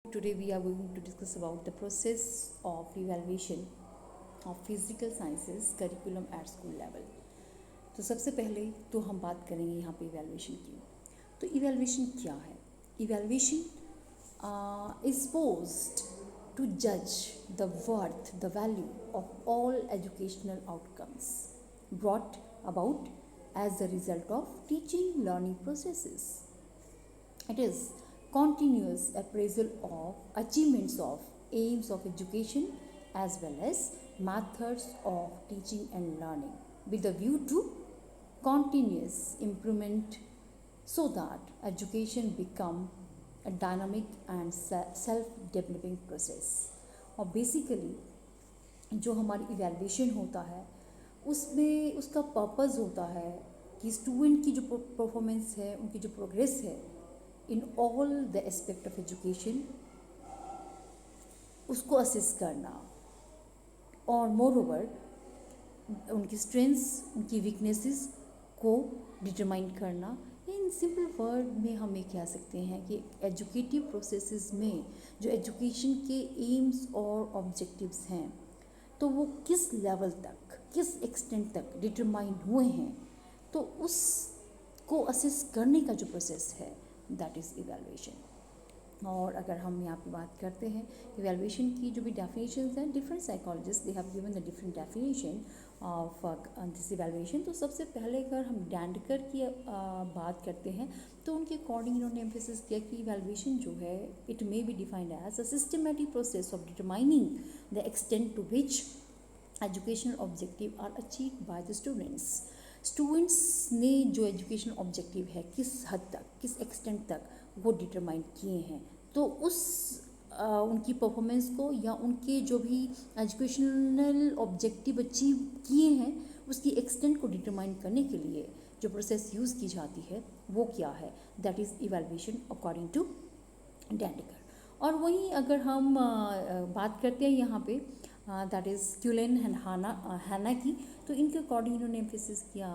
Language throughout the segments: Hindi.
Today we are going to discuss about the process of evaluation of physical sciences curriculum at school level. तो सबसे पहले तो हम बात करेंगे यहाँ पे इवैल्यूएशन की। तो इवैल्यूएशन क्या है? Evaluation is supposed to judge the worth, the value of all educational outcomes brought about as a result of teaching learning processes. It is continuous appraisal of achievements of aims of education as well as methods of teaching and learning with a view to continuous improvement so that education become a dynamic and self-developing process. और बेसिकली जो हमारी इवैल्यूएशन होता है उसमें उसका पर्पस होता है कि स्टूडेंट की जो परफॉर्मेंस है, उनकी जो प्रोग्रेस है in all the aspect of education उसको असेस करना और मोर ओवर उनकी स्ट्रेंथ्स, उनकी वीकनेसेस को डिटरमाइन करना। इन सिंपल वर्ड में हम ये कह सकते हैं कि एजुकेटिव प्रोसेसेस में जो एजुकेशन के एम्स और ऑब्जेक्टिव्स हैं तो वो किस लेवल तक, किस एक्सटेंट तक डिटरमाइन हुए हैं, तो उसको असेस करने का जो प्रोसेस है दैट इज़ इवैल्यूएशन। और अगर हम यहाँ पे बात करते हैं इवैल्यूएशन की जो भी डेफिनेशंस हैं, different psychologist they have given the different definition of this evaluation. तो सबसे पहले अगर हम डैंडकर की बात करते हैं तो उनके अकॉर्डिंग इन्होंने एम्फेसिस किया कि इवैल्यूएशन जो है it may be defined as a systematic process of determining the extent to which educational objective are achieved by the students ने जो एजुकेशन ऑब्जेक्टिव है किस हद तक, किस एक्सटेंट तक वो डिटरमाइन किए हैं, तो उस उनकी परफॉर्मेंस को या उनके जो भी एजुकेशनल ऑब्जेक्टिव अचीव किए हैं उसकी एक्सटेंट को डिटरमाइन करने के लिए जो प्रोसेस यूज़ की जाती है वो क्या है, that is evaluation according to Dandekar. और वहीं अगर हम बात करते हैं यहाँ पे that is Quillen and Hanna की, तो इनके अकॉर्डिंग इन्होंने एम्फेसिस किया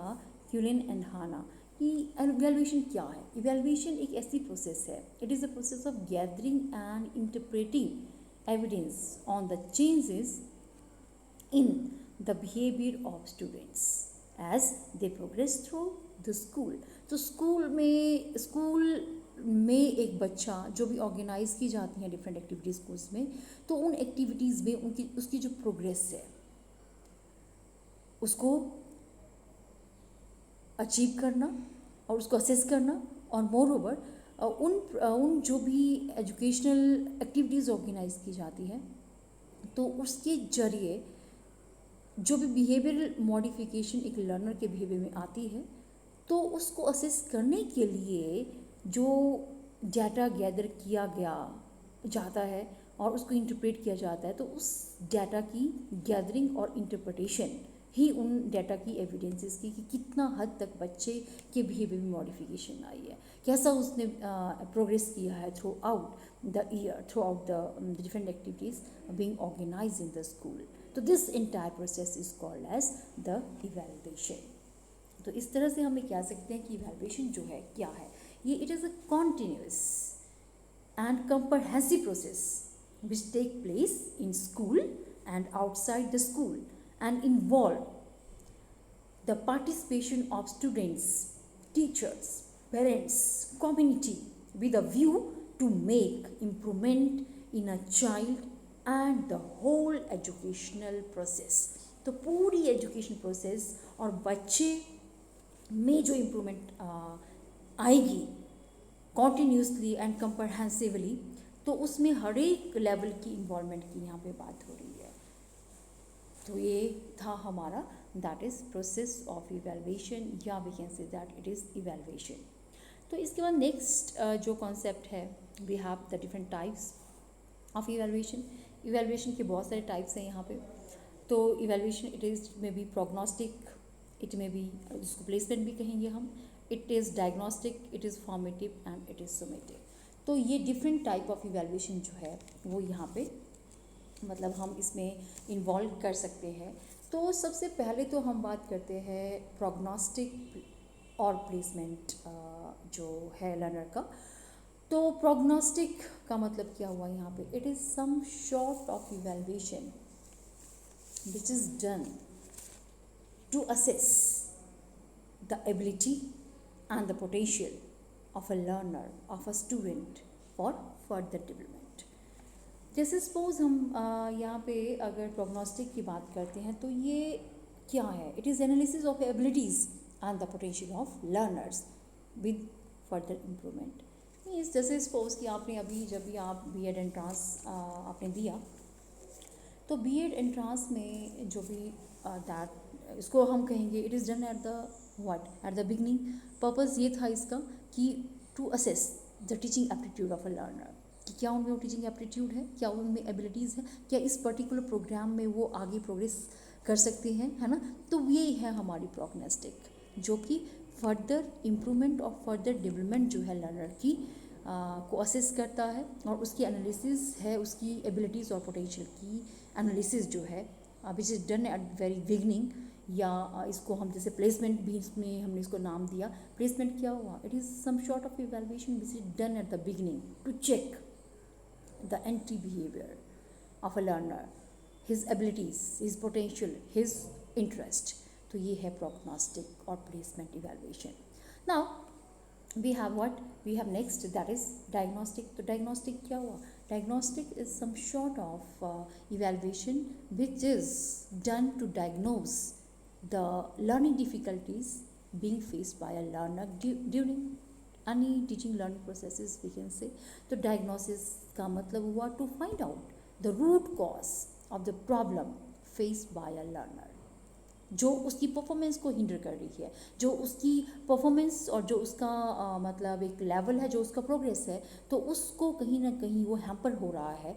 क्यूलेन एंड हाना कि इवैल्यूएशन क्या है। इवैल्यूएशन एक ऐसी प्रोसेस है, it is a process of gathering and interpreting evidence on the changes in the behaviour of students as they progress through the school. तो स्कूल में एक बच्चा जो भी ऑर्गेनाइज की जाती हैं डिफरेंट एक्टिविटीज़ स्कूल्स में, तो उन एक्टिविटीज़ में उसकी जो प्रोग्रेस है उसको अचीव करना और उसको असेस करना और मोर ओवर उन जो भी एजुकेशनल एक्टिविटीज़ ऑर्गेनाइज की जाती है तो उसके जरिए जो भी बिहेवियरल मॉडिफिकेशन एक लर्नर के बिहेवियर में आती है तो उसको असेस करने के लिए जो डाटा गैदर किया गया जाता है और उसको इंटरप्रेट किया जाता है, तो उस डाटा की गैदरिंग और इंटरप्रिटेशन ही उन डाटा की एविडेंसेस की कि कितना हद तक बच्चे के बिहेवियर में मॉडिफिकेशन आई है, कैसा उसने प्रोग्रेस किया है throughout the year, throughout the different activities being organised in the school. तो this entire process is called as the evaluation. तो इस तरह से हम ये कह सकते हैं कि इवैल्यूएशन जो है क्या है, ये it is a continuous and comprehensive process which take place in school and outside the school and involve the participation of students, teachers, parents, community with a view to make improvement in a child and the whole educational process। तो पूरी एजुकेशन प्रोसेस और बच्चे में जो इम्प्रूवमेंट आएगी कॉन्टीन्यूसली एंड कंप्रहेंसिवली, तो उसमें हर एक लेवल की इन्वॉल्वमेंट की यहाँ पे बात हो रही है। तो ये था हमारा that is process of evaluation या we can say that it is evaluation. तो इसके बाद नेक्स्ट जो कॉन्सेप्ट है we have the different types of evaluation. Evaluation के बहुत सारे टाइप्स हैं यहाँ पे। तो evaluation it is may be prognostic, it may be जिसको प्लेसमेंट भी कहेंगे हम, it is diagnostic, it is formative and it is summative. तो ये डिफरेंट टाइप ऑफ इवैल्यूएशन जो है वो यहाँ पे मतलब हम इसमें इन्वॉल्व कर सकते हैं। तो सबसे पहले तो हम बात करते हैं प्रोग्नोस्टिक और प्लेसमेंट जो है लर्नर का। तो प्रोग्नोस्टिक का मतलब क्या हुआ यहाँ पे? It is some sort of evaluation which is done to assess the ability and the potential of a learner, of a student for further development. जैसे सपोज हम यहाँ पे अगर प्रोग्नोस्टिक की बात करते हैं तो ये क्या है? It is analysis of abilities and the potential of learners with further improvement. Means जैसे सपोज कि आपने अभी जब भी आप B.Ed एंट्रांस आपने दिया, तो B.Ed एंट्रांस में जो भी दैट इसको हम कहेंगे it is done at the what at the beginning. Purpose ये था इसका कि to assess the teaching aptitude of a learner, कि क्या उनमें वो टीचिंग एप्टीट्यूड है, क्या उनमें एबिलिटीज़ है, क्या इस पर्टिकुलर प्रोग्राम में वो आगे प्रोग्रेस कर सकते हैं, है ना। तो ये है हमारी प्रोग्नोस्टिक, जो कि फर्दर इम्प्रूवमेंट और फर्दर डेवलपमेंट जो है लर्नर की को असेस करता है, और उसकी एनालिसिस है उसकी एबिलिटीज़ और पोटेंशियल की एनालिसिस जो है विच is done at very beginning, या इसको हम जैसे प्लेसमेंट भी इसमें हमने इसको नाम दिया। प्लेसमेंट क्या हुआ? It is some sort of evaluation which is done at the beginning to check the entry behaviour of a learner, his abilities, his potential, his interest. तो ये है प्रोग्नोस्टिक और placement evaluation. Now we have what we have next, that is diagnostic। तो diagnostic क्या हुआ? diagnostic is some sort of evaluation which is done to diagnose the learning difficulties being faced by a learner during any teaching learning processes we can say। तो diagnosis का मतलब हुआ to find out the root cause of the problem faced by a learner, जो उसकी परफॉर्मेंस को हिंडर कर रही है, जो उसकी परफॉर्मेंस और जो उसका मतलब एक लेवल है, जो उसका प्रोग्रेस है, तो उसको कहीं ना कहीं वो हैम्पर हो रहा है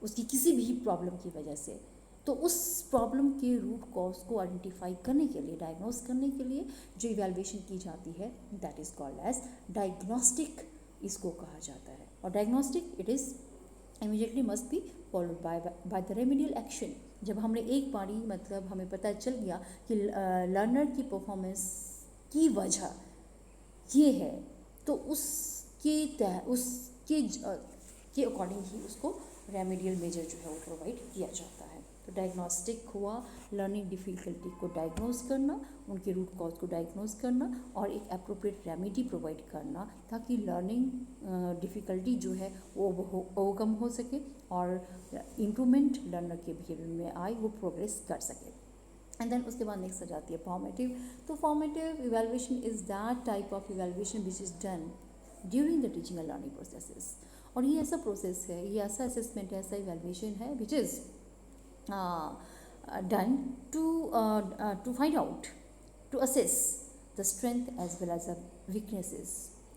उसकी किसी भी प्रॉब्लम की वजह से। तो उस प्रॉब्लम के रूट कॉज को आइडेंटिफाई करने के लिए, डायग्नोस करने के लिए जो इवैल्यूएशन की जाती है that is called as diagnostic, इसको कहा जाता है। और diagnostic it is immediately must be followed by the remedial action. जब हमने एक बारी मतलब हमें पता चल गया कि लर्नर की परफॉर्मेंस की वजह ये है, तो उसके के अकॉर्डिंग ही उसको रेमेडियल मेजर जो है वो प्रोवाइड किया जाता है। तो डायग्नोस्टिक हुआ लर्निंग डिफ़िकल्टी को डायग्नोस करना, उनके रूट कॉज को डायग्नोस करना और एक अप्रोप्रिएट रेमेडी प्रोवाइड करना, ताकि लर्निंग डिफ़िकल्टी जो है वो ओवरकम हो सके और इम्प्रूवमेंट लर्नर के बिहेवियर में आए, वो प्रोग्रेस कर सके। एंड देन उसके बाद नेक्स्ट आ जाती है फॉर्मेटिव। तो formative evaluation is that type of evaluation which is done during the teaching and learning processes. और ये ऐसा प्रोसेस है, ये ऐसा असेसमेंट है, ऐसा इवैल्यूएशन है which is done to find out, to assess the strength as well as the weaknesses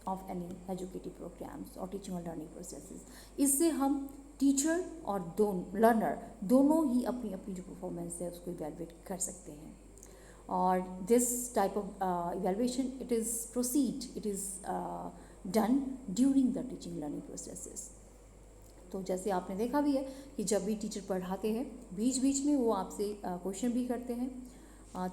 of any educative programs or teaching or learning processes। इससे हम टीचर और लर्नर दोनों ही अपनी अपनी जो परफॉर्मेंस है उसको इवैल्यूएट कर सकते हैं। और this type of evaluation it is done during the teaching learning processes. तो जैसे आपने देखा भी है कि जब भी टीचर पढ़ाते हैं बीच बीच में वो आपसे क्वेश्चन भी करते हैं,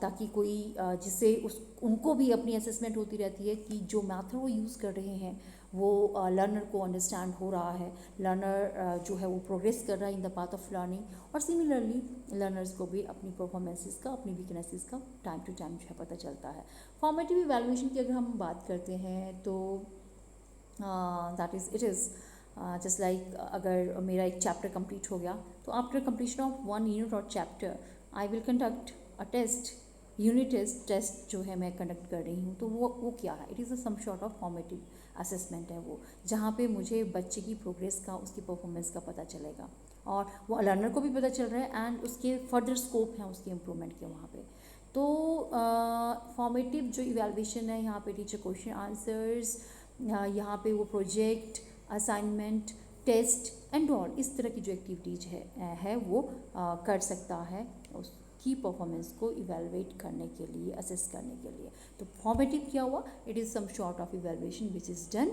ताकि कोई जिससे उनको भी अपनी असेसमेंट होती रहती है कि जो मैथड वो यूज़ कर रहे हैं वो लर्नर को अंडरस्टैंड हो रहा है, लर्नर जो है वो प्रोग्रेस कर रहा है in the path of learning. और सिमिलरली लर्नर्स को भी अपनी परफॉर्मेंसेस का, अपनी वीकनेसेस का टाइम टू टाइम जो है पता चलता है। फॉर्मेटिव इवैल्यूएशन की अगर हम बात करते हैं तो that is it is just like अगर मेरा एक चैप्टर कंप्लीट हो गया तो आफ्टर कंप्लीशन ऑफ 1 यूनिट और chapter I will conduct a test, unit test जो है मैं कंडक्ट कर रही हूँ। तो वो क्या है? It is a some sort of formative assessment है वो, जहाँ पे मुझे बच्चे की प्रोग्रेस का, उसकी परफॉर्मेंस का पता चलेगा और वो लर्नर को भी पता चल रहा है एंड उसके फर्दर स्कोप हैं उसके इम्प्रूवमेंट के वहाँ पे। तो फॉर्मेटिव जो इवैल्यूएशन है यहाँ पे टीचर क्वेश्चन आंसर्स, यहाँ पे वो project, assignment, test and all, इस तरह की जो एक्टिविटीज़ है वो कर सकता है उसकी परफॉर्मेंस को इवैल्यूएट करने के लिए, असेस करने के लिए। तो फॉर्मेटिव क्या हुआ? It is some sort of evaluation which is done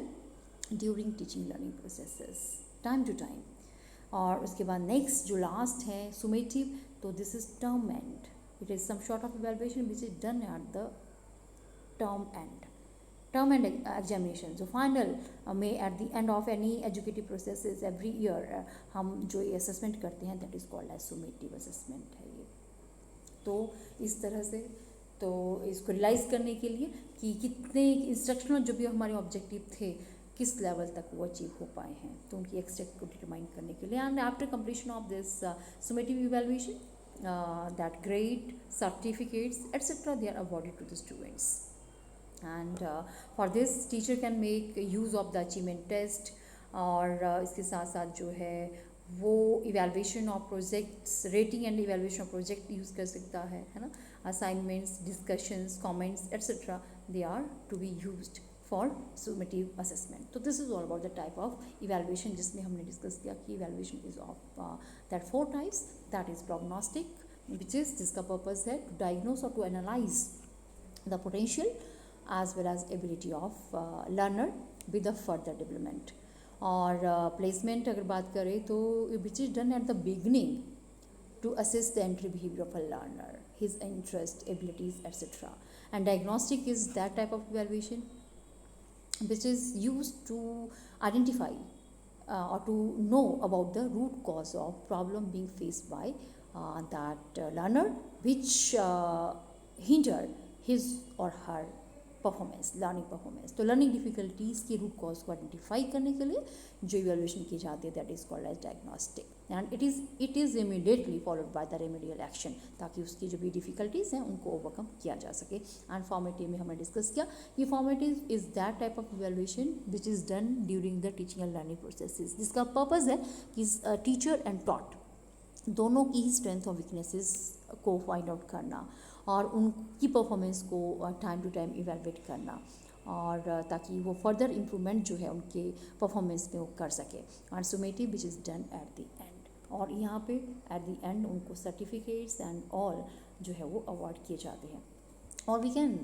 during teaching learning processes time to time. और उसके बाद नेक्स्ट जो लास्ट है सुमेटिव, तो this is term end. It is some sort of evaluation which is done at the term end. term and examination जो फाइनल में at the end of any educative process every year हम जो ये असेसमेंट करते हैं that is called as सुमेटिव assessment है ये। तो इस तरह से तो इसको रियलाइज़ करने के लिए कि कितने इंस्ट्रक्शनल जो भी हमारे ऑब्जेक्टिव थे किस लेवल तक वो अचीव हो पाए हैं, तो उनकी एक्सटेंट को डिटरमाइन करने के लिए। And after completion of this summative evaluation that grade certificates etcetera they are awarded to the students. And for this teacher can make use of the achievement test, और इसके साथ साथ जो है वो evaluation of projects, rating and evaluation of project use कर सकता है ना। Assignments, discussions, comments etcetera they are to be used for summative assessment. तो this is all about the type of evaluation जिसमें हमने डिस्कस किया कि evaluation is of that 4 types. That is prognostic which is जिसका पर्पस है टू डायग्नोस और to analyse the potential as well as ability of learner with the further development. और प्लेसमेंट अगर बात करें तो which is done at the beginning to assess the entry behavior of a learner, his interest, abilities, etc. And diagnostic is that type of evaluation which is used to identify or to know about the root cause of problem being faced by that learner which hinder his or her performance, learning performance. तो लर्निंग डिफिकल्टीज़ के रूट कॉज को आइडेंटिफाई करने के लिए जो इवैल्यूएशन की जाती है that is called as diagnostic, and it is immediately followed by the remedial action, ताकि उसकी जो भी डिफिकल्टीज़ हैं उनको ओवरकम किया जा सके। एंड फॉर्मेटिव में हमने डिस्कस किया कि formative is that type of evaluation which is done during the teaching and learning processes, जिसका पर्पज़ है कि टीचर एंड टॉट दोनों की ही स्ट्रेंथ और वीकनेसेस को फाइंड आउट करना और उनकी परफॉर्मेंस को टाइम टू टाइम इवैल्यूएट करना, और ताकि वो फर्दर इम्प्रूवमेंट जो है उनके परफॉर्मेंस में वो कर सके। और summative which is done at the end, और यहाँ पे एट द एंड उनको सर्टिफिकेट्स एंड ऑल जो है वो अवार्ड किए जाते हैं। और वी कैन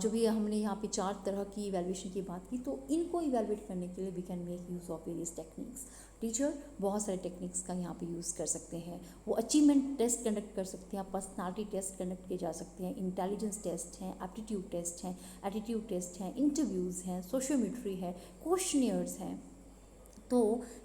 जो भी हमने यहाँ पे 4 तरह की इवैल्यूएशन की बात की, तो इनको इवैल्यूएट करने के लिए we can make use of various techniques. Teacher बहुत सारे टेक्निक्स का यहाँ पे यूज़ कर सकते हैं। वो अचीवमेंट टेस्ट कंडक्ट कर सकते हैं, पर्सनालिटी टेस्ट कंडक्ट किए जा सकते हैं, इंटेलिजेंस टेस्ट हैं, एप्टीट्यूड टेस्ट हैं, एटीट्यूड टेस्ट हैं, इंटरव्यूज़ हैं, सोशियोमेट्री है, क्वेश्चनियर्स हैं। तो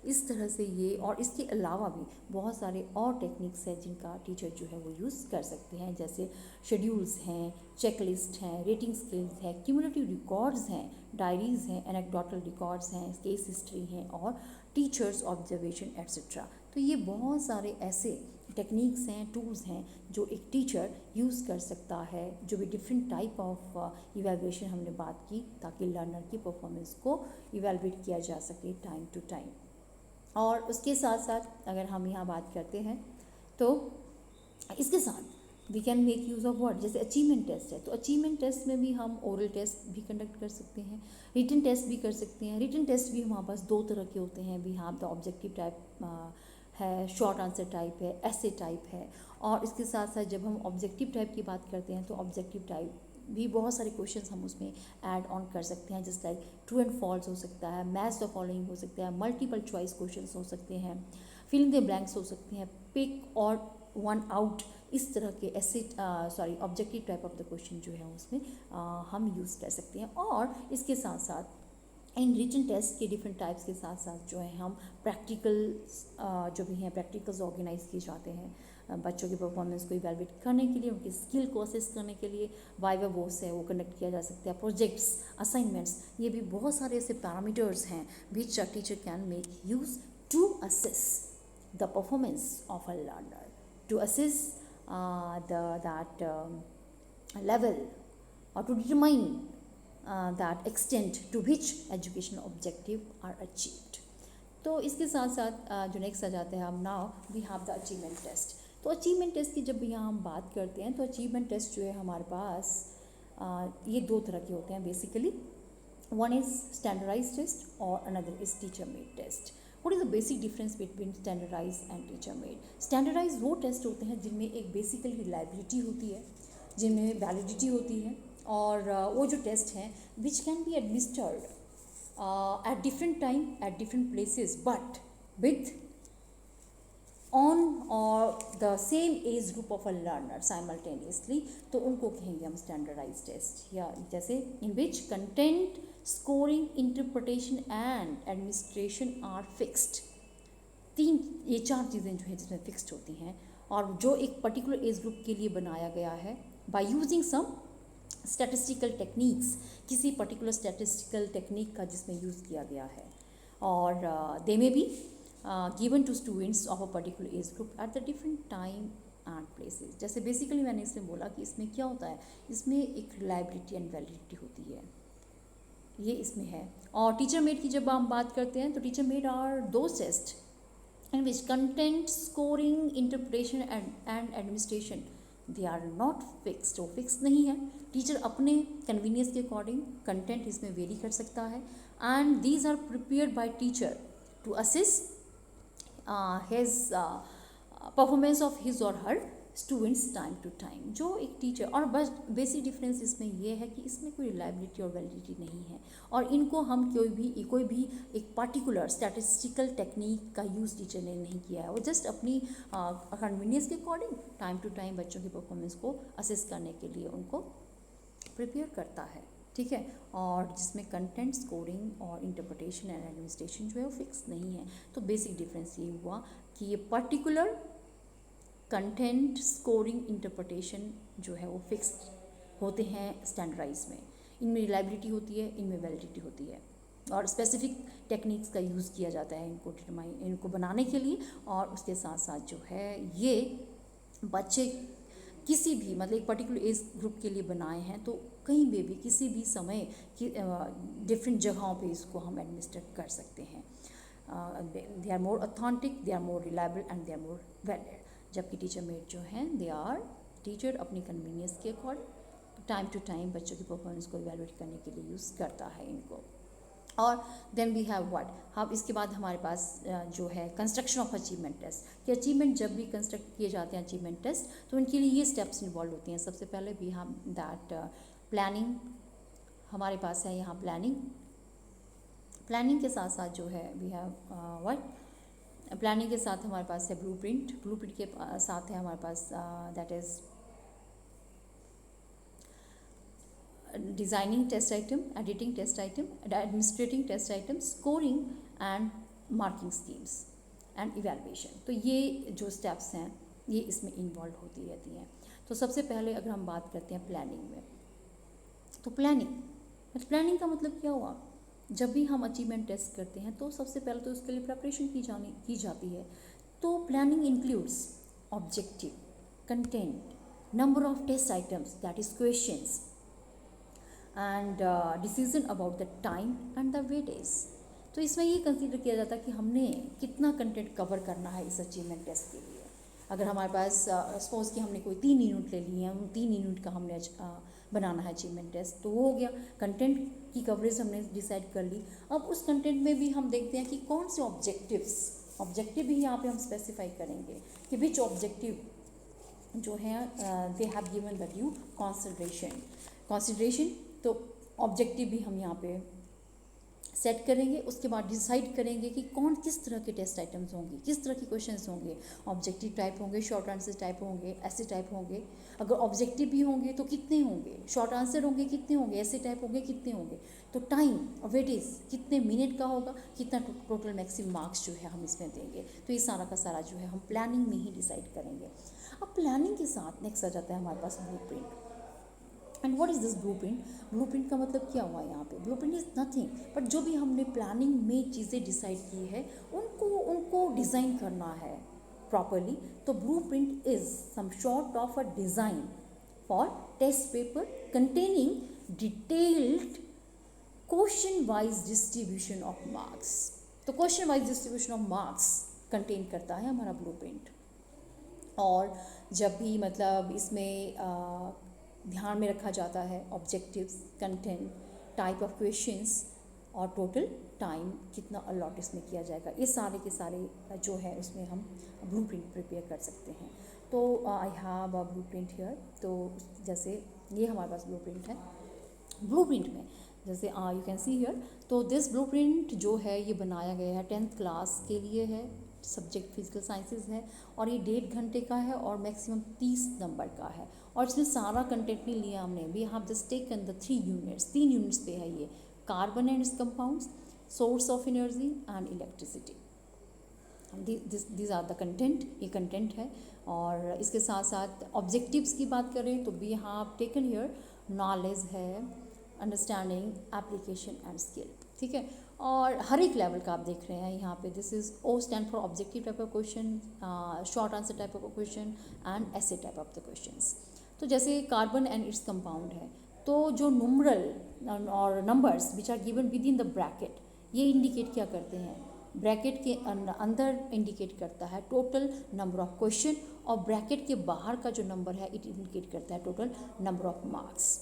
इस तरह से ये, और इसके अलावा भी बहुत सारे और टेक्निक्स हैं जिनका टीचर जो है वो यूज़ कर सकते हैं, जैसे शेड्यूल्स हैं, चेकलिस्ट हैं, रेटिंग स्केल्स हैं, क्यूमुलेटिव रिकॉर्ड्स हैं, डायरीज़ हैं, एनेक्डोटल रिकॉर्ड्स हैं, केस हिस्ट्री हैं, और टीचर्स ऑब्जर्वेशन एट्सेट्रा। तो ये बहुत सारे ऐसे टेक्निक्स हैं, टूल्स हैं जो एक टीचर यूज़ कर सकता है, जो भी डिफरेंट टाइप ऑफ इवैल्यूएशन हमने बात की, ताकि लर्नर की परफॉर्मेंस को इवैल्यूएट किया जा सके टाइम टू टाइम। और उसके साथ साथ अगर हम यहाँ बात करते हैं तो इसके साथ we can make use of word, जैसे अचीवमेंट टेस्ट है, तो अचीवमेंट टेस्ट में भी हम ओरल टेस्ट भी कंडक्ट कर सकते हैं, रिटन टेस्ट भी कर सकते हैं। रिटन टेस्ट भी हमारे पास 2 तरह के होते हैं, we have the objective type है, शॉर्ट आंसर टाइप है, ऐसे टाइप है। और इसके साथ साथ जब हम ऑब्जेक्टिव टाइप की बात करते हैं तो ऑब्जेक्टिव टाइप भी बहुत सारे क्वेश्चंस हम उसमें ऐड ऑन कर सकते हैं, जैसे लाइक ट्रू एंड फॉल्स हो सकता है, मैच द फॉलोइंग हो सकता है, मल्टीपल चॉइस क्वेश्चंस हो सकते हैं, फिल इन द ब्लैंक्स हो सकते हैं, पिक और वन आउट, इस तरह के ऐसे objective type of the question जो है उसमें हम यूज़ कर सकते हैं। और इसके साथ साथ इन रिटन टेस्ट के डिफरेंट टाइप्स के साथ साथ जो है हम प्रैक्टिकल जो भी हैं प्रैक्टिकल्स ऑर्गेनाइज किए जाते हैं बच्चों की परफॉर्मेंस को इवैल्यूएट करने के लिए, उनकी स्किल को असेस करने के लिए। वाइवा वोस है वो कंडक्ट किया जा सकता है, प्रोजेक्ट्स, असाइनमेंट्स, ये भी बहुत सारे ऐसे पैरामीटर्स हैं which a teacher can make use to assess the performance of a learner, to assess that level और to determine that extent to which educational objective are achieved। तो इसके साथ साथ जो नेक्स्ट आ जाते हैं हम, now we have the achievement test. तो अचीवमेंट टेस्ट की जब भी यहाँ हम बात करते हैं तो अचीवमेंट टेस्ट जो है हमारे पास ये 2 तरह के होते हैं basically. One is standardise test और another is teacher made test. What is the basic difference between standardise and teacher made? Standardise वो टेस्ट होते हैं जिनमें एक बेसिकली रिलायबिलिटी होती है, जिनमें वैलिडिटी होती है, और वो जो टेस्ट हैं which can be administered at different time at different places but with on और the same age group of a learner simultaneously, तो उनको कहेंगे हम स्टैंडर्डाइज टेस्ट। या जैसे in which content, scoring, interpretation and administration are fixed. ये चार चीज़ें जो है जिसमें फिक्स्ड होती हैं, और जो एक पर्टिकुलर एज ग्रुप के लिए बनाया गया है by using some statistical techniques, किसी पर्टिकुलर स्टैटिस्टिकल टेक्निक का जिसमें यूज़ किया गया है। और they may be given to students of a particular age group at the different time and places. जैसे बेसिकली मैंने इसमें बोला कि इसमें क्या होता है, इसमें एक रिलायबिलिटी एंड वैलिडिटी होती है, ये इसमें है। और टीचर मेड की जब हम बात करते हैं तो टीचर मेड आर दो test in which content, scoring, interpretation and administration, they are not fixed। वो फिक्स नहीं है, टीचर अपने कन्वीनियंस के अकॉर्डिंग कंटेंट इसमें वेरी कर सकता है। And these are prepared by teacher to assess his performance of his और her students time to time. जो एक टीचर, और बस बेसिक डिफरेंस इसमें ये है कि इसमें कोई रिलायबिलिटी और वैलिडिटी नहीं है, और इनको हम कोई भी एक पार्टिकुलर स्टैटिस्टिकल टेक्निक का यूज़ टीचर ने नहीं किया है। वो जस्ट अपनी कन्वीनियंस के अकॉर्डिंग टाइम टू टाइम बच्चों की परफॉर्मेंस को असेस करने के लिए उनको प्रिपेयर करता है, ठीक है। और जिसमें कंटेंट, स्कोरिंग और इंटरप्रिटेशन एंड एडमिनिस्ट्रेशन जो है वो फिक्स नहीं है। तो बेसिक डिफरेंस ये हुआ कि ये पर्टिकुलर कंटेंट, स्कोरिंग, इंटरप्रिटेशन जो है वो फिक्स्ड होते हैं स्टैंडर्डाइज में। इनमें रिलायबिलिटी होती है, इनमें वैलिडिटी होती है, और स्पेसिफिक टेक्निक्स का यूज़ किया जाता है इनको बनाने के लिए। और उसके साथ साथ जो है ये बच्चे किसी भी मतलब एक पर्टिकुलर एज ग्रुप के लिए बनाए हैं, तो कहीं भी किसी भी समय की डिफरेंट जगहों पे इसको हम एडमिनिस्टर कर सकते हैं। They are more authentic, they are more reliable and they are more valid. जबकि टीचर मेड जो हैं दे आर टीचर अपनी कन्वीनियंस के अकॉर्डिंग टाइम टू टाइम बच्चों की परफॉर्मेंस को इवैल्यूएट करने के लिए यूज़ करता है इनको। और देन वी हैव व्हाट, हम इसके बाद हमारे पास जो है कंस्ट्रक्शन ऑफ अचीवमेंट टेस्ट। कि अचीवमेंट जब भी कंस्ट्रक्ट किए जाते हैं अचीवमेंट टेस्ट, तो उनके लिए ये स्टेप्स इन्वॉल्व होती हैं। सबसे पहले वी हैव दैट प्लानिंग, हमारे पास है यहाँ प्लानिंग के साथ साथ जो है वी हैव व्हाट, प्लानिंग के साथ हमारे पास है ब्लूप्रिंट के साथ है हमारे पास that is designing test item, editing test item, administrating test item, scoring and marking schemes and evaluation. तो ये जो स्टेप्स हैं ये इसमें इन्वॉल्व होती रहती हैं। तो सबसे पहले अगर हम बात करते हैं प्लानिंग में, तो प्लानिंग का मतलब क्या हुआ, जब भी हम अचीवमेंट टेस्ट करते हैं तो सबसे पहले तो उसके लिए प्रिपरेशन की जाती है। तो planning includes objective, content, number of test items that is questions and decision about the time and the weightage. तो इसमें ये कंसीडर किया जाता है कि हमने कितना कंटेंट कवर करना है इस अचीवमेंट टेस्ट के लिए। अगर हमारे पास सपोज कि हमने कोई 3 यूनिट ले लिए हैं, उन 3 यूनिट का हमने बनाना है अचीवमेंट टेस्ट, तो वो हो गया, कंटेंट की कवरेज हमने डिसाइड कर ली। अब उस कंटेंट में भी हम देखते हैं कि कौन से ऑब्जेक्टिव भी यहाँ पे हम स्पेसिफाई करेंगे कि विच ऑब्जेक्टिव जो है they have given the due consideration. तो ऑब्जेक्टिव भी हम यहाँ पे सेट करेंगे। उसके बाद डिसाइड करेंगे कि किस तरह के टेस्ट आइटम्स होंगे, किस तरह के क्वेश्चंस होंगे, ऑब्जेक्टिव टाइप होंगे, शॉर्ट आंसर टाइप होंगे, ऐसे टाइप होंगे। अगर ऑब्जेक्टिव भी होंगे तो कितने होंगे, शॉर्ट आंसर होंगे कितने होंगे, ऐसे टाइप होंगे कितने होंगे, तो टाइम और वेटेज कितने मिनट का होगा, कितना टोटल मैक्सिमम मार्क्स जो है हम इसमें देंगे। तो ये सारा का सारा जो है हम प्लानिंग में ही डिसाइड करेंगे। अब प्लानिंग के साथ नेक्स्ट आ जाता है हमारे पास blueprint. And what is this blueprint? Blueprint का मतलब क्या हुआ यहाँ पे? ब्लूप्रिंट इज़ नथिंग बट जो भी हमने प्लानिंग में चीज़ें डिसाइड की है उनको डिज़ाइन करना है प्रॉपरली। तो blueprint is some sort of a design for test paper containing detailed question wise distribution of marks. तो question wise distribution of marks contain करता है हमारा ब्लूप्रिंट। और जब भी मतलब इसमें ध्यान में रखा जाता है objectives, content, type of questions और टोटल टाइम कितना अलॉट इसमें किया जाएगा, ये सारे के सारे जो है उसमें हम ब्लूप्रिंट प्रिपेयर कर सकते हैं। तो I have a blueprint here. तो जैसे ये हमारे पास ब्लूप्रिंट है। ब्लूप्रिंट में जैसे यू कैन सी हियर, तो दिस ब्लूप्रिंट जो है ये बनाया गया है 10th क्लास के लिए है, सब्जेक्ट फिजिकल साइंसेज है और ये 1.5 घंटे का है और मैक्सिमम 30 नंबर का है। और इसमें सारा कंटेंट नहीं लिया हमने, we have just taken the 3 units, 3 units पे है ये, carbon and its compounds, source of energy and electricity. This are the content, ये कंटेंट है। और इसके साथ साथ ऑब्जेक्टिव्स की बात करें तो we have taken here knowledge है, अंडरस्टैंडिंग, एप्लीकेशन एंड स्किल, ठीक है। और हर एक लेवल का आप देख रहे हैं यहाँ पे, this is O stand for objective type of question, short answer type of question and ऐसे टाइप ऑफ द क्वेश्चंस। तो जैसे कार्बन एंड इट्स कंपाउंड है, तो जो न्यूमरल और numbers which are given with in the bracket, ये इंडिकेट क्या करते हैं, ब्रैकेट के अंदर इंडिकेट करता है टोटल नंबर ऑफ क्वेश्चन, और ब्रैकेट के बाहर का जो नंबर है इट इंडिकेट करता है टोटल नंबर ऑफ मार्क्स।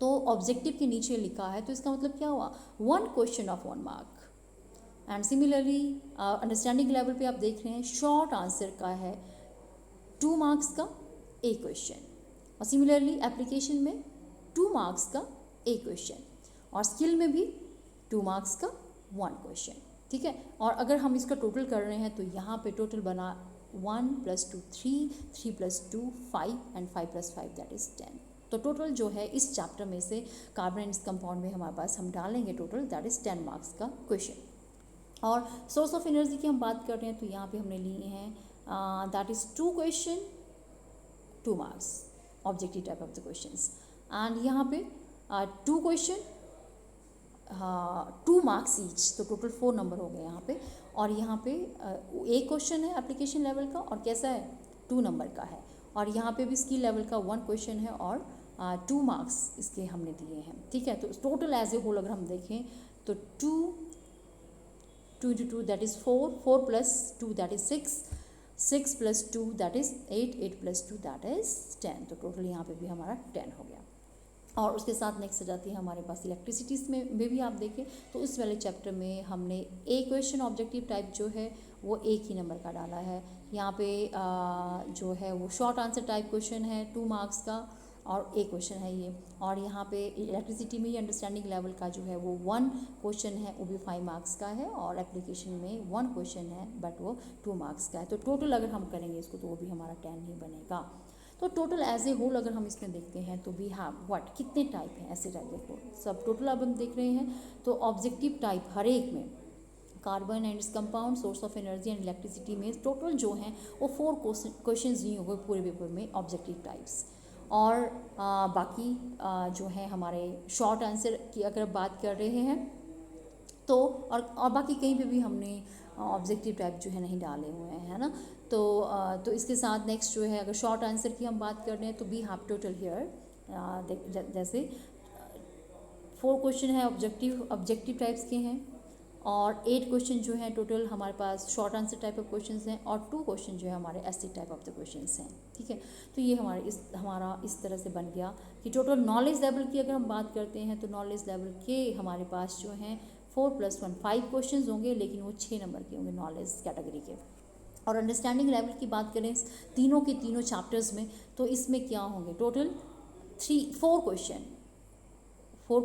तो ऑब्जेक्टिव के नीचे लिखा है तो इसका मतलब क्या हुआ, 1 question of 1 mark. And similarly understanding level पे आप देख रहे हैं शॉर्ट आंसर का है 2 मार्क्स का एक क्वेश्चन, और सिमिलरली एप्लीकेशन में 2 मार्क्स का एक क्वेश्चन, और स्किल में भी 2 मार्क्स का 1 क्वेश्चन, ठीक है। और अगर हम इसका टोटल कर रहे हैं तो यहाँ पे टोटल बना 1 + 2 3, 3 + 2 5 एंड 5 + 5 दैट इज़ 10। तो टोटल जो है इस चैप्टर में से कार्बन एंड कंपाउंड में हमारे पास हम डालेंगे टोटल दैट इज़ 10 मार्क्स का क्वेश्चन। और सोर्स ऑफ एनर्जी की हम बात कर रहे हैं तो यहाँ पे हमने लिए हैं that is 2 question 2 marks objective type of the questions, and यहाँ पे 2 क्वेश्चन 2 मार्क्स ईच, तो टोटल 4 नंबर हो गए यहाँ पे। और यहाँ पे एक क्वेश्चन है एप्लीकेशन लेवल का और कैसा है 2 नंबर का है, और यहाँ पे भी स्किल लेवल का 1 क्वेश्चन है और 2 मार्क्स इसके हमने दिए हैं, ठीक है। तो टोटल एज ए होल अगर हम देखें तो 2 × 2 that is 4, 4 + 2 that is 6, 6 + 2 that is 8, 8 + 2 that is 10। तो टोटल यहाँ पे भी हमारा 10 हो गया। और उसके साथ नेक्स्ट आ जाती है हमारे पास इलेक्ट्रिसिटीज़ में भी आप देखें तो इस वाले चैप्टर में हमने एक क्वेश्चन ऑब्जेक्टिव टाइप जो है वो एक ही नंबर का डाला है। यहाँ पे जो है वो शॉर्ट आंसर टाइप क्वेश्चन है 2 मार्क्स का और एक क्वेश्चन है ये। और यहाँ पे इलेक्ट्रिसिटी में ही अंडरस्टैंडिंग लेवल का जो है वो 1 क्वेश्चन है, वो भी 5 मार्क्स का है, और एप्लीकेशन में 1 क्वेश्चन है बट वो 2 मार्क्स का है। तो टोटल अगर हम करेंगे इसको तो वो भी हमारा 10 ही बनेगा। तो टोटल एज ए होल अगर हम इसमें देखते हैं तो वी हैव व्हाट, कितने टाइप हैं ऐसे टाइप के सब टोटल अब हम देख रहे हैं। तो ऑब्जेक्टिव टाइप हर एक में carbon and compound, source of energy and electricity में टोटल जो हैं वो 4 क्वेश्चंस ही हो गए पूरे पेपर में ऑब्जेक्टिव टाइप्स। और बाकी जो है हमारे शॉर्ट आंसर की अगर बात कर रहे हैं तो और बाकी कहीं पे भी हमने ऑब्जेक्टिव टाइप जो है नहीं डाले हुए हैं, है ना। तो इसके साथ नेक्स्ट जो है अगर शॉर्ट आंसर की हम बात कर रहे हैं तो वी हैव टोटल हियर जैसे 4 क्वेश्चन है ऑब्जेक्टिव टाइप्स के हैं, और 8 क्वेश्चन जो है टोटल हमारे पास short answer type of questions हैं, और 2 क्वेश्चन जो है हमारे ऐसे टाइप ऑफ द क्वेश्चंस हैं, ठीक है। तो ये हमारा इस तरह से बन गया कि टोटल नॉलेज लेवल की अगर हम बात करते हैं तो नॉलेज लेवल के हमारे पास जो हैं 4 + 1 5 क्वेश्चन होंगे, लेकिन वो 6 नंबर के होंगे नॉलेज कैटेगरी के। और अंडरस्टैंडिंग लेवल की बात करें तीनों के तीनों चैप्टर्स में तो इसमें क्या होंगे टोटल 4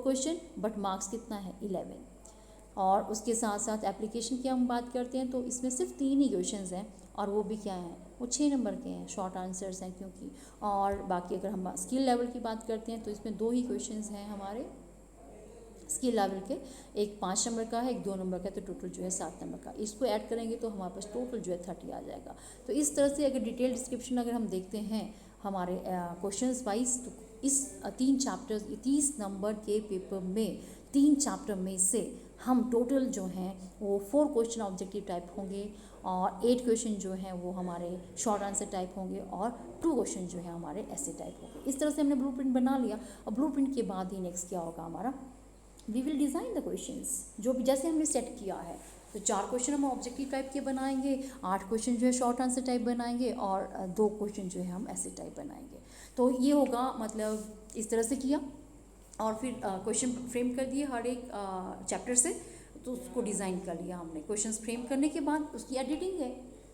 क्वेश्चन बट मार्क्स कितना है 11। और उसके साथ साथ एप्लीकेशन की हम बात करते हैं तो इसमें सिर्फ 3 ही क्वेश्चंस हैं, और वो भी क्या हैं वो 6 नंबर के हैं, शॉर्ट आंसर्स हैं क्योंकि। और बाकी अगर हम स्किल लेवल की बात करते हैं तो इसमें 2 ही क्वेश्चंस हैं हमारे स्किल लेवल के, एक 5 नंबर का है, एक 2 नंबर का है, तो टोटल जो है 7 नंबर का। इसको ऐड करेंगे तो हमारे पास टोटल जो है 30 आ जाएगा। तो इस तरह से अगर डिटेल डिस्क्रिप्शन अगर हम देखते हैं हमारे क्वेश्चंस वाइज तो इस 3 चैप्टर्स 30 नंबर के पेपर में 3 चैप्टर में से हम टोटल जो हैं वो 4 क्वेश्चन ऑब्जेक्टिव टाइप होंगे, और 8 क्वेश्चन जो हैं वो हमारे शॉर्ट आंसर टाइप होंगे, और 2 क्वेश्चन जो है हमारे ऐसे टाइप होंगे। इस तरह से हमने ब्लूप्रिंट बना लिया। और ब्लूप्रिंट के बाद ही नेक्स्ट क्या होगा हमारा, we will design the questions जो भी जैसे हमने सेट किया है। तो 4 क्वेश्चन हम ऑब्जेक्टिव टाइप के बनाएंगे, 8 क्वेश्चन जो है शॉर्ट आंसर टाइप बनाएंगे, और 2 क्वेश्चन जो है हम ऐसे टाइप बनाएंगे। तो ये होगा मतलब इस तरह से किया, और फिर क्वेश्चन फ्रेम कर दिए हर एक चैप्टर से, तो उसको डिज़ाइन कर लिया हमने। क्वेश्चंस फ्रेम करने के बाद उसकी एडिटिंग है,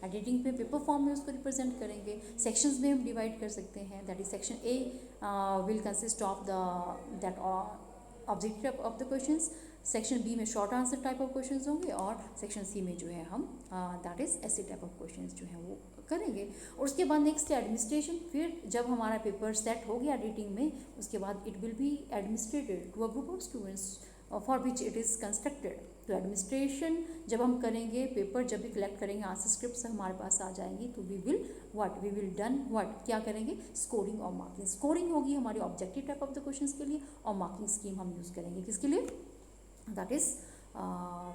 एडिटिंग पे पेपर फॉर्म में उसको रिप्रेजेंट करेंगे। सेक्शंस में हम डिवाइड कर सकते हैं, that is section A will consist of that objective of the questions, section B में short answer type of questions होंगे और सेक्शन सी में जो है हम दैट इज़ ऐसे टाइप ऑफ क्वेश्चंस जो हैं वो करेंगे। और उसके बाद नेक्स्ट है एडमिनिस्ट्रेशन। फिर जब हमारा पेपर सेट हो गया एडिटिंग में, उसके बाद it will be administrated to a group of students for which it is constructed. तो एडमिनिस्ट्रेशन जब हम करेंगे, पेपर जब भी कलेक्ट करेंगे, आंसर स्क्रिप्ट हमारे पास आ जाएंगी, तो वी विल डन व्हाट, क्या करेंगे, स्कोरिंग और मार्किंग। स्कोरिंग होगी हमारी objective type of the questions के लिए, और मार्किंग स्कीम हम यूज़ करेंगे किसके लिए, दैट इज़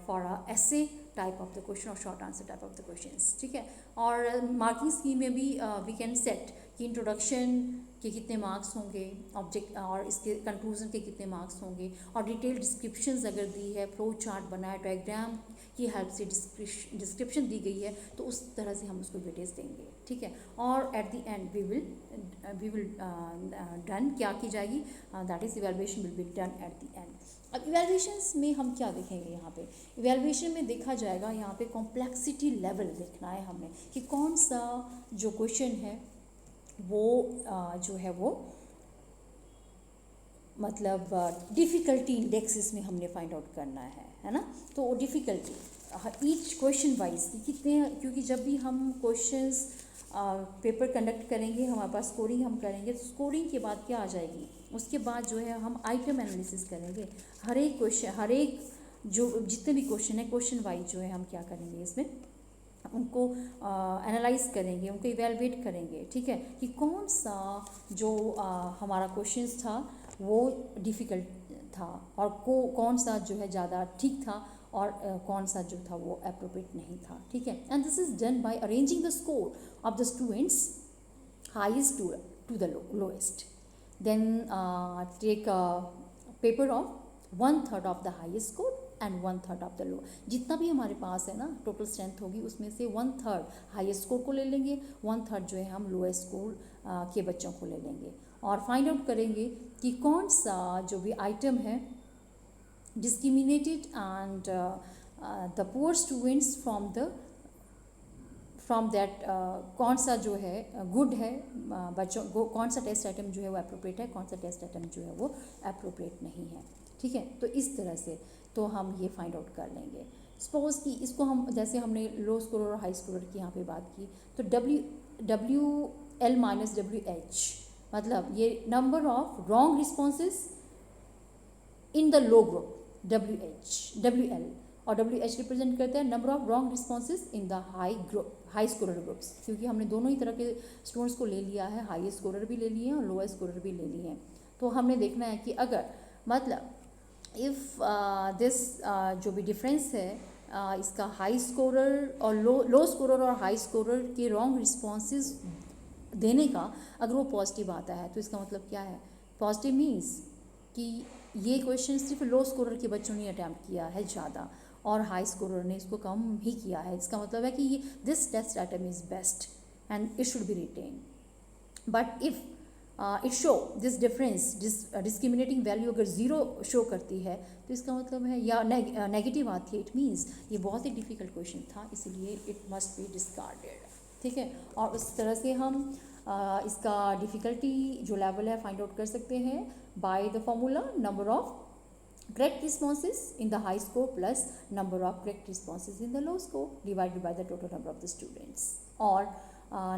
फॉर अ ऐसे टाइप ऑफ द क्वेश्चन और short answer type of the questions, ठीक है। और मार्किंग स्कीम में भी वी कैन सेट कि इंट्रोडक्शन के कितने मार्क्स होंगे, ऑब्जेक्ट और इसके कंक्लूजन के कितने मार्क्स होंगे, और डिटेल डिस्क्रिप्शंस अगर दी है, फ्लो चार्ट बना है, डायग्राम की हेल्प से डिस्क्रिप्शन दी गई है, तो उस तरह से हम उसको वेटेज देंगे, ठीक है। और at the end we will done क्या की जाएगी, that is evaluation will be done at the end. अब इवैल्यूएशंस में हम क्या देखेंगे, यहाँ पे इवैल्यूएशन में देखा जाएगा, यहाँ पे कॉम्प्लेक्सिटी लेवल देखना है हमें कि कौन सा जो क्वेश्चन है वो जो है वो मतलब डिफ़िकल्टी इंडेक्स इसमें हमने फाइंड आउट करना है ना। तो डिफ़िकल्टी ईच क्वेश्चन वाइज कितने, क्योंकि जब भी हम क्वेश्चंस पेपर कंडक्ट करेंगे, हमारे पास स्कोरिंग हम करेंगे, तो स्कोरिंग के बाद क्या आ जाएगी, उसके बाद जो है हम आइटम एनालिसिस करेंगे। हर एक क्वेश्चन, हर एक जो जितने भी क्वेश्चन है, क्वेश्चन वाइज जो है हम क्या करेंगे, इसमें उनको एनालाइज करेंगे, उनको इवेलुएट करेंगे, ठीक है, कि कौन सा जो हमारा क्वेश्चंस था वो डिफ़िकल्ट था, और कौन सा जो है ज़्यादा ठीक था, और कौन सा जो था वो अप्रोप्रिएट नहीं था, ठीक है। And this is done by arranging the score of the students highest to the lowest, then take a paper of 1/3 of the highest score and 1/3 of the low. जितना भी हमारे पास है ना टोटल स्ट्रेंथ होगी, उसमें से 1/3 हाईएस्ट स्कोर को ले लेंगे, 1/3 जो है हम लोएस्ट स्कोर के बच्चों को ले लेंगे, और फाइंड आउट करेंगे कि कौन सा जो भी आइटम है discriminated and the poor students from that, कौन सा जो है गुड है बच्चों को, कौन सा टेस्ट आइटम जो है वो अप्रोप्रिएट है, कौन सा टेस्ट आइटम जो है वो अप्रोप्रिएट नहीं है, ठीक है। तो इस तरह से तो हम ये फाइंड आउट कर लेंगे। सपोज़ कि इसको हम, जैसे हमने लो स्कोरर और हाई स्कोरर की यहाँ पे बात की, तो WL माइनस WH मतलब ये number of wrong responses in the low group, WL, और WH रिप्रेजेंट करता है number of wrong responses in the high scorer groups, क्योंकि हमने दोनों ही तरह के स्टूडेंट्स को ले लिया है, हाई स्कोरर भी ले लिए हैं और लोएस्ट स्कोरर भी ले लिए हैं। तो हमने देखना है कि अगर मतलब इफ़ दिस जो भी डिफरेंस है इसका हाई स्कोरर और लो स्कोरर और हाई स्कोरर के रॉन्ग रिस्पॉन्सेज देने का अगर वो पॉजिटिव आता है, तो इसका मतलब क्या है, पॉजिटिव मीन्स कि ये क्वेश्चन सिर्फ लो स्कोरर के बच्चों ने अटैम्प्ट किया है ज़्यादा, और हाई स्कोरर ने इसको कम ही किया है। इसका मतलब है कि this test item is best and it should be retained. But if it show this difference, discriminating value अगर ज़ीरो शो करती है, तो इसका मतलब है, या नेगेटिव आती है, इट मीन्स ये बहुत ही डिफ़िकल्ट क्वेश्चन था, इसलिए इट मस्ट बी डिस्कार्डेड, ठीक है। और उस तरह से हम इसका डिफ़िकल्टी जो लेवल है फाइंड आउट कर सकते हैं by the formula number of correct responses in the high score plus number of correct responses in the low score divided by the total number of the students, or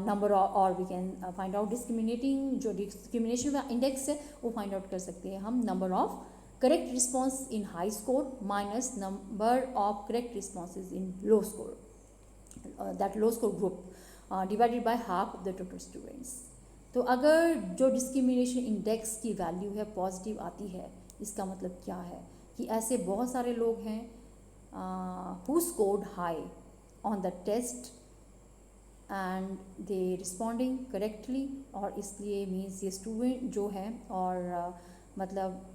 number of, or we can find out discriminating जो discrimination का index है वो find out कर सकते हैं हम number of correct response in high score minus number of correct responses in low score, that low score group divided by half of the total students। तो अगर जो discrimination index की value है positive आती है, इसका मतलब क्या है कि ऐसे बहुत सारे लोग हैं who scored high on the test and they responding correctly, और इसलिए मीन्स ये स्टूडेंट जो है और मतलब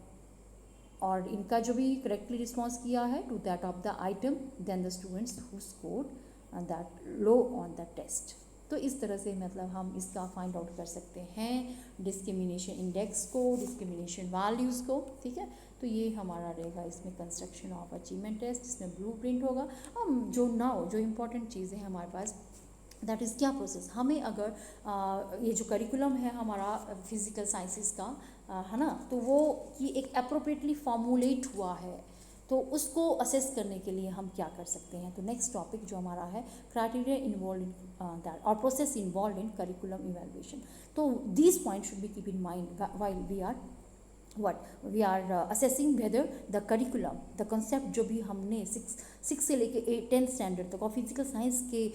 और इनका जो भी करेक्टली रिस्पॉन्स किया है to that of the item then the students who scored that low on the test. तो इस तरह से मतलब हम इसका फाइंड आउट कर सकते हैं डिस्क्रिमिनेशन इंडेक्स को, डिस्क्रिमिनेशन वैल्यूज़ को, ठीक है। तो ये हमारा रहेगा इसमें कंस्ट्रक्शन ऑफ अचीवमेंट टेस्ट, इसमें ब्लूप्रिंट होगा। हम जो इम्पॉर्टेंट चीज़ें हैं हमारे पास, दैट इज़ क्या प्रोसेस, हमें अगर ये जो करिकुलम है हमारा फिज़िकल साइंसेस का है ना, तो वो कि एक अप्रोप्रिएटली फॉर्मुलेट हुआ है तो उसको असेस करने के लिए हम क्या कर सकते हैं। तो नेक्स्ट टॉपिक जो हमारा है, क्राइटेरिया इन्वॉल्व इन दैट और process involve in curriculum evaluation. तो these point should be keep in mind while we are assessing whether the curriculum, the concept जो भी हमने सिक्स से लेके 10th स्टैंडर्ड तक और फिजिकल साइंस के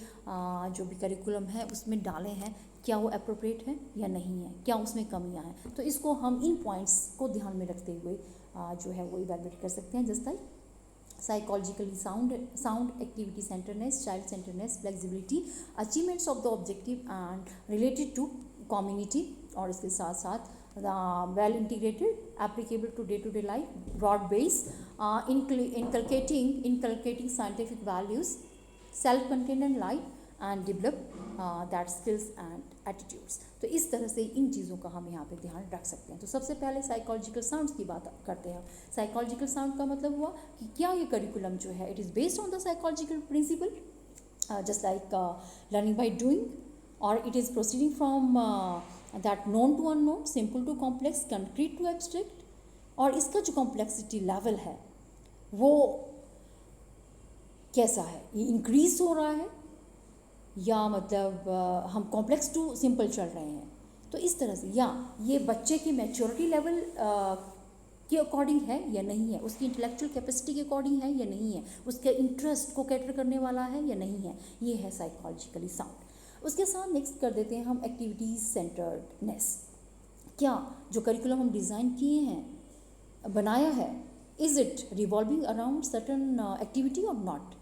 जो भी करिकुलम है उसमें डाले हैं, क्या वो अप्रोप्रिएट है या नहीं है, क्या उसमें कमियां हैं। तो इसको हम इन पॉइंट्स को ध्यान में रखते हुए जो है वो इवैल्यूएट कर सकते हैं। Just like psychologically sound activity centreness, child centreness, flexibility, achievements of the objective and related to community, और इसके साथ साथ well integrated, applicable to day-to-day life, broad base, inculcating scientific values, self-contained and life and develop that skills and attitudes। तो इस तरह से इन चीज़ों का हम यहाँ पे ध्यान रख सकते हैं। तो सबसे पहले साइकोलॉजिकल साउंड्स की बात करते हैं। साइकोलॉजिकल साउंड का मतलब हुआ कि क्या ये करिकुलम जो है it is based on the psychological principle, just like learning by doing, और it is proceeding from that known to unknown, simple to complex, concrete to abstract, और इसका जो complexity level है वो कैसा है, ये इंक्रीज हो रहा है या मतलब हम कॉम्प्लेक्स टू सिंपल चल रहे हैं। तो इस तरह से, या ये बच्चे की मैच्योरिटी लेवल के अकॉर्डिंग है या नहीं है, उसकी इंटेलेक्चुअल कैपेसिटी के अकॉर्डिंग है या नहीं है, उसके इंटरेस्ट को कैटर करने वाला है या नहीं है, ये है साइकोलॉजिकली साउंड। उसके साथ नेक्स्ट कर देते हैं हम एक्टिविटीज़ सेंटर्डनेस। क्या जो करिकुलम हम डिज़ाइन किए हैं, बनाया है, is it revolving around certain activity और नॉट,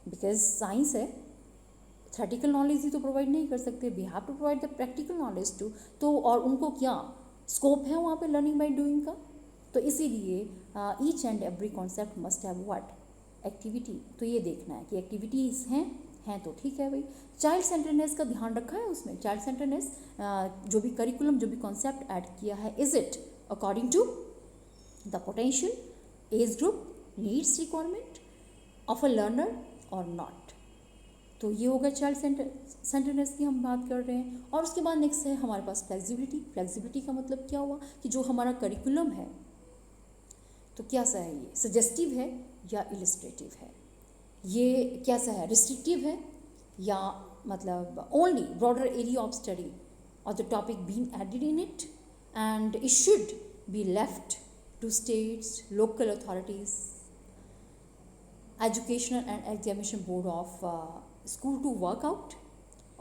बिकॉज साइंस है, थ्योरेटिकल नॉलेज ही तो प्रोवाइड नहीं कर सकते, we have to provide the practical knowledge too. तो और उनको क्या स्कोप है वहाँ पे लर्निंग बाय डूइंग का, तो इसीलिए each and every concept must have what activity. तो ये देखना है कि एक्टिविटीज़ हैं तो ठीक है भाई। चाइल्ड सेंटरनेस का ध्यान रखा है उसमें। चाइल्ड सेंटरनेस जो भी करिकुलम, जो भी कॉन्सेप्ट ऐड किया है, is it according to the potential, age group, needs, requirement of a learner और नॉट। तो ये होगा चाइल्ड सेंटरनेस की हम बात कर रहे हैं। और उसके बाद नेक्स्ट है हमारे पास फ्लेक्सिबिलिटी। फ्लेक्सिबिलिटी का मतलब क्या हुआ कि जो हमारा करिकुलम है तो कैसा है, ये सजेस्टिव है या इलिस्ट्रेटिव है, ये कैसा है, रिस्ट्रिक्टिव है या मतलब only broader area of study और the topic being added in it, and it should be left to states, local authorities, educational and examination board of school to work out.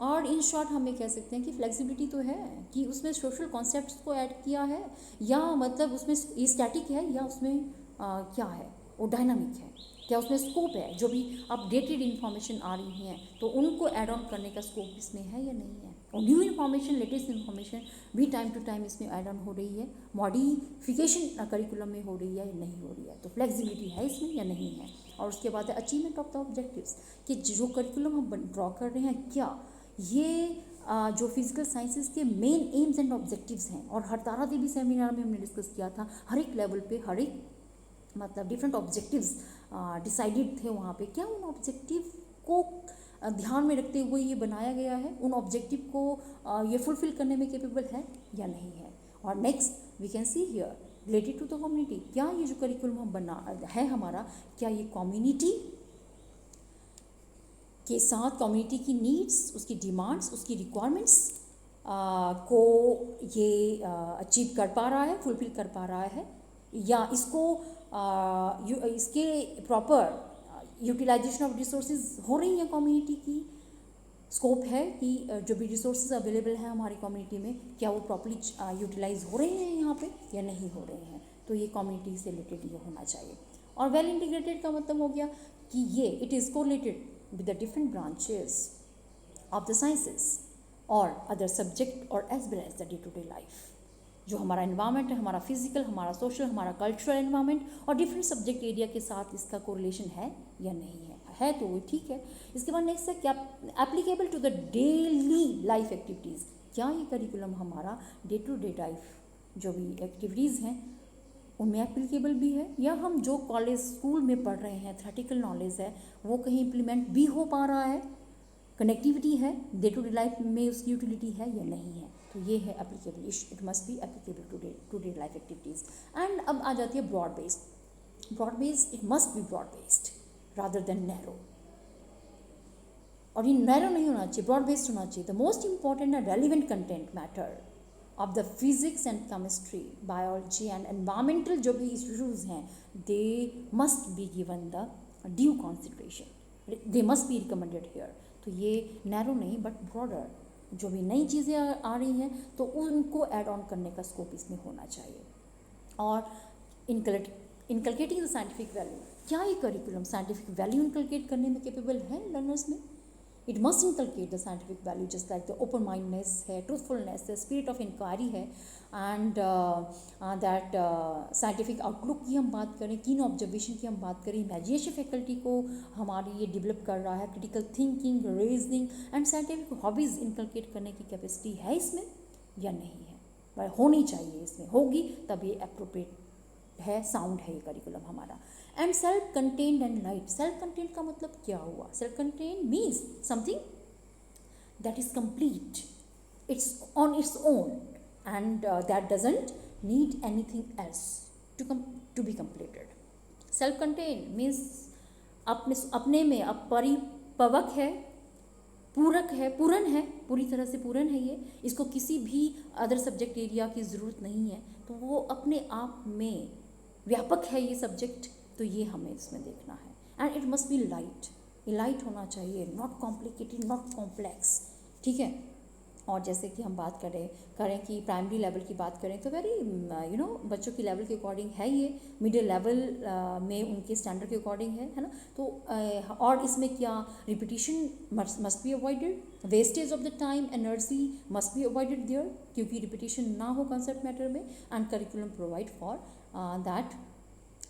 और इन शॉर्ट हम ये कह सकते हैं कि फ्लेक्सिबिलिटी तो है कि उसमें सोशल कॉन्सेप्ट्स को ऐड किया है, या मतलब उसमें ये स्टैटिक है या उसमें क्या है वो डायनामिक है, क्या उसमें स्कोप है, जो भी अपडेटेड इन्फॉर्मेशन आ रही हैं तो उनको ऐड ऑन करने का स्कोप इसमें है या नहीं है, और न्यू इन्फॉर्मेशन, लेटेस्ट इन्फॉर्मेशन भी टाइम टू टाइम इसमें ऐड ऑन हो रही है, मॉडिफिकेशन करिकुलम में हो रही है या नहीं हो रही है। तो फ्लेक्सिबिलिटी है इसमें या नहीं है। और उसके बाद है अचीवमेंट ऑफ द ऑब्जेक्टिव्स, कि जो करिकुलम हम ड्रॉ कर रहे हैं क्या ये जो फिजिकल साइंसेज के मेन एम्स एंड ऑब्जेक्टिव्स हैं, और हर तारा देवी सेमिनार में हमने डिस्कस किया था, हर एक लेवल पे हर एक मतलब डिफरेंट ऑब्जेक्टिव्स डिसाइडेड थे वहाँ पे, क्या उन ऑब्जेक्टिव को ध्यान में रखते हुए ये बनाया गया है, उन ऑब्जेक्टिव को ये फुलफिल करने में कैपेबल है या नहीं है। और next we can see here related to the community, क्या ये जो करिकुलम हम बना है हमारा, क्या ये कम्युनिटी के साथ कम्युनिटी की नीड्स, उसकी डिमांड्स, उसकी रिक्वायरमेंट्स को ये अचीव कर पा रहा है, फुलफिल कर पा रहा है, या इसको इसके प्रॉपर यूटिलाइजेशन ऑफ रिसोर्सेज हो रही हैं कम्युनिटी की, स्कोप है कि जो भी रिसोर्सेज अवेलेबल हैं हमारी कम्युनिटी में क्या वो प्रॉपर्ली यूटिलाइज हो रहे हैं यहाँ पे या नहीं हो रहे हैं। तो ये कम्युनिटी से रिलेटेड ये होना चाहिए। और वेल इंटीग्रेटेड का मतलब हो गया कि ये it is correlated with the different branches of the sciences or other subject or as well as the day-to-day life। जो हमारा इन्वायरमेंट है, हमारा फिजिकल, हमारा सोशल, हमारा कल्चरल इन्वायरमेंट और डिफरेंट सब्जेक्ट एरिया के साथ इसका कोरिलेशन है या नहीं है तो वो ठीक है। इसके बाद नेक्स्ट है क्या applicable to the daily life activities, क्या ये करिकुलम हमारा डे टू डे लाइफ जो भी एक्टिविटीज़ हैं उनमें एप्लीकेबल भी है, या हम जो कॉलेज स्कूल में पढ़ रहे हैं थ्योरेटिकल नॉलेज है वो कहीं इम्प्लीमेंट भी हो पा रहा है, कनेक्टिविटी है, डे टू डे लाइफ में उसकी यूटिलिटी है या नहीं है। तो ये है applicable, it must be applicable to day life activities. And अब आ जाती है broad based. Broad based, it must be broad based rather than narrow. और ये नैरो नहीं होना चाहिए, ब्रॉड बेस्ड होना चाहिए। The most important and relevant content matter of the physics and chemistry, biology and environmental जो भी इशूज़ हैं, they must be given the due consideration, they must be recommended here. तो ये नैरो नहीं बट ब्रॉडर, जो भी नई चीज़ें आ रही हैं तो उनको ऐड ऑन करने का स्कोप इसमें होना चाहिए। और इनकलकेटिंग द साइंटिफिक वैल्यू, क्या ये करिकुलम साइंटिफिक वैल्यू इनकलकेट करने में कैपेबल है लर्नर्स में? It must inculcate the scientific value, just like the open mindness है, ट्रूथफुलनेस है, स्पिरिट ऑफ इंक्वायरी है, एंड दैट साइंटिफिक आउटलुक की हम बात करें, कीन ऑब्जर्वेशन की हम बात करें, इमेजिनेशन फैकल्टी को हमारी ये डेवलप कर रहा है, critical thinking, reasoning and scientific hobbies inculcate करने की कैपेसिटी है इसमें या नहीं है? पर होनी चाहिए, इसमें होगी तब ये अप्रोप्रिएट है, साउंड है ये करिकुलम हमारा। And self contained and light, self contained का मतलब क्या हुआ? Self contained means something that is complete, it's on its own and that doesn't need anything else to be completed. Self contained means अपने में अब परिपक्व है, पूरक है, पूर्ण है, पूरी तरह से पूर्ण है ये, इसको किसी भी अदर सब्जेक्ट एरिया की ज़रूरत नहीं है, तो वो अपने आप में व्यापक है ये सब्जेक्ट, तो ये हमें इसमें देखना है। And it must B light, ये लाइट होना चाहिए, नॉट कॉम्प्लिकेटेड, नॉट कॉम्प्लेक्स, ठीक है। और जैसे कि हम बात करें कि प्राइमरी लेवल की बात करें तो वेरी बच्चों की लेवल के अकॉर्डिंग है ये, मिडिल लेवल में उनके स्टैंडर्ड के अकॉर्डिंग है ना। तो और इसमें क्या repetition must be avoided, wastage of the time energy must be avoided there, क्योंकि रिपीटिशन ना हो कंसेप्ट मैटर में, and curriculum provide for that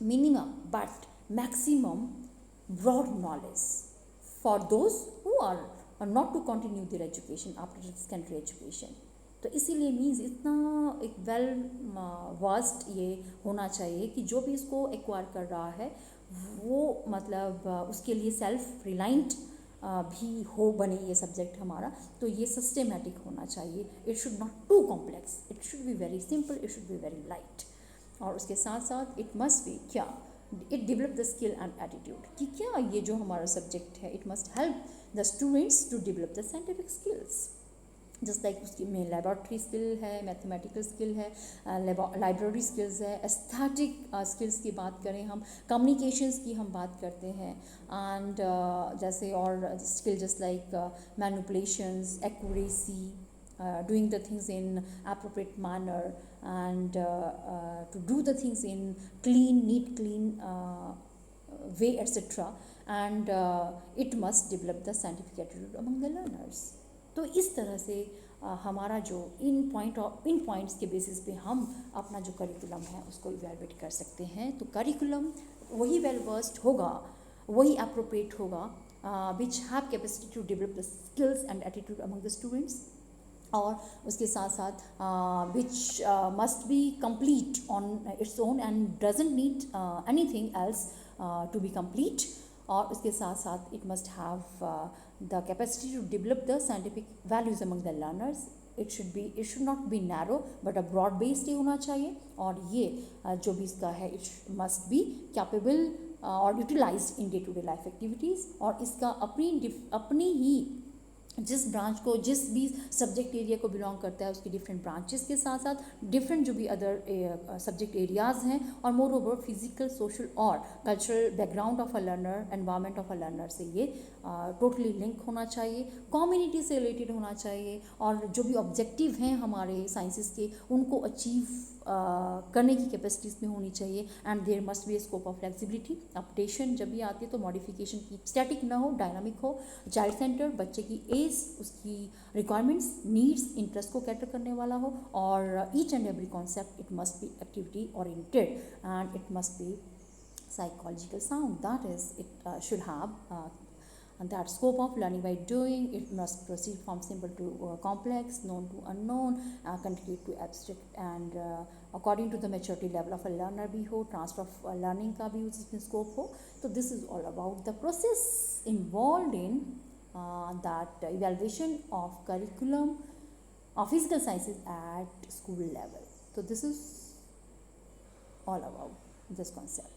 minimum but maximum broad knowledge for those who are not to continue their education after secondary education। तो इसीलिए मीन्स इतना एक वेल वास्ट ये होना चाहिए कि जो भी इसको एक्वायर कर रहा है वो मतलब उसके लिए सेल्फ रिलायंट भी हो बने ये सब्जेक्ट हमारा, तो ये सिस्टेमेटिक होना चाहिए। It should not too complex, it should be very simple, it should be very light. और उसके साथ साथ इट मस्ट बी क्या, it develop the skill and attitude, कि क्या ये जो हमारा सब्जेक्ट है it must help the students to develop the scientific skills, just like उसकी में लेबॉर्ट्री स्किल है, मैथमेटिकल स्किल है, लाइब्रेरी स्किल्स है, एस्थेटिक स्किल्स की बात करें हम, कम्युनिकेशंस की हम बात करते हैं, एंड जैसे और skill just like manipulations, accuracy, doing the things in appropriate manner, and to do the things in neat clean way, etc. And it must develop the scientific attitude among the learners। तो इस तरह से हमारा जो इन पॉइंट्स के बेसिस पे हम अपना जो करिकुलम है उसको इवैल्यूएट कर सकते हैं। तो करिकुलम वही वेल वर्स्ड होगा, वही अप्रोप्रिएट होगा which have capacity to develop the skills and attitude among the students, और उसके साथ साथ which must be complete on its own and doesn't need anything else to be complete, और उसके साथ साथ it must have the capacity to develop the scientific values among the learners. It should not be narrow but a broad based ही होना चाहिए, और ये जो भी इसका है इट मस्ट बी कैपेबल और utilized in day to day life activities, और इसका अपनी ही जिस ब्रांच को, जिस भी सब्जेक्ट एरिया को बिलोंग करता है उसकी डिफरेंट ब्रांचेस के साथ साथ डिफरेंट जो भी अदर सब्जेक्ट एरियाज़ हैं, और मोर ओवर फिजिकल, सोशल और cultural background of a learner, environment of a learner से ये टोटली लिंक होना चाहिए, कम्युनिटी से रिलेटेड होना चाहिए, और जो भी ऑब्जेक्टिव हैं हमारे साइंसेस के उनको अचीव करने की कैपेसिटीज़ में होनी चाहिए। And there must be a scope of flexibility, updation जब भी आती है तो मॉडिफिकेशन की स्टैटिक ना हो, डायनामिक हो, चाइल्ड सेंटर, बच्चे की एज, उसकी रिक्वायरमेंट्स, नीड्स, इंटरेस्ट को कैटर करने वाला हो, और each and every concept it must B activity oriented, and it must B psychological sound, that is it should have and that scope of learning by doing. It must proceed from simple to complex, known to unknown, continue to abstract, and according to the maturity level of a learner भी हो, transfer of learning का भी उसमें scope हो। तो this is all about the process involved in that evaluation of curriculum of physical sciences at school level. So this is all about this concept.